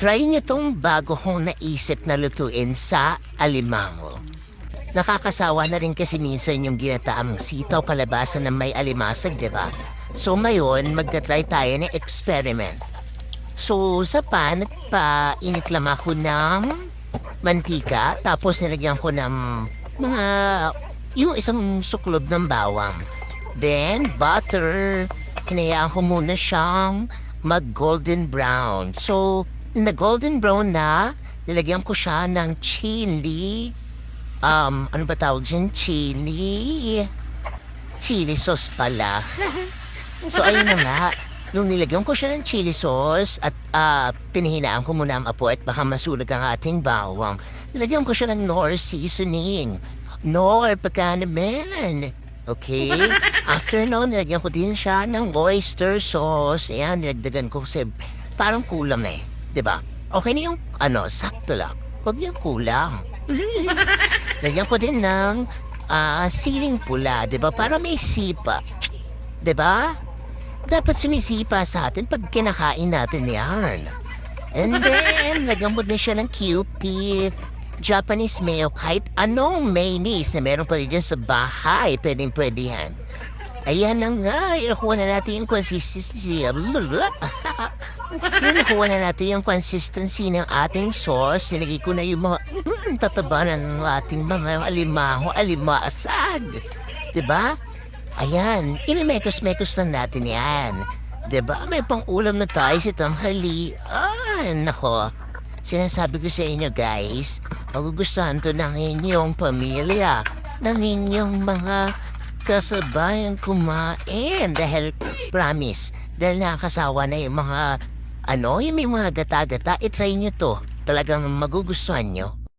Try niyo tong bago kong naisip na lutuin sa alimango. Nakakasawa na rin kasi minsan yung ginataang sitaw kalabasan na may alimasag, di ba? So ngayon, magta-try tayo ng experiment. So sa pan, painit lang ako ng mantika, tapos nilagyan ko ng mga, yung isang suklob ng bawang. Then, butter. Hinayaan ko muna siyang mag-golden brown. So, na golden brown na, nilagyan ko siya ng chili. Ano ba tawag dyan? Chili sauce pala. So, ayun na nga. Nung nilagyan ko siya ng chili sauce at pinihinaan ko muna ang apoy at baka masulag ang ating bawang, nilagyan ko siya ng Knorr seasoning. Knorr, pagka naman. Okay? After noon, nilagyan ko din siya ng oyster sauce. Ayan, nilagdagan ko kasi parang kulang eh. 'Di ba? Okay na yung, sakto lang. Huwag yung kulang. Lagyan ko din ng siling pula, 'di ba? Para may sipa. 'Di ba? Dapat sumisipa sa atin pag kinakain natin yan. And then, lagyan mo din siya ng Kewpie, Japanese mayo, kahit anong mayonnaise na meron pa rin dyan sa bahay, pwedeng-pwede yan. Ayan na nga, nakuha na natin yung consistency. Nakuha na natin yung consistency ng ating sauce. Nilagay ko na yung mga tataba ng ating mga alimasag. Diba? Ayan, imimekos-mekos lang natin yan. Diba? May pang-ulam na tayo sa tanghali. Nako. Sinasabi ko sa inyo guys, magugustuhan to ng inyong pamilya, ng inyong mga kasabayang kumain. Dahil, promise, dahil nakakasawa na yung mga, yung may mga gata-gata, itry nyo to. Talagang magugustuhan nyo.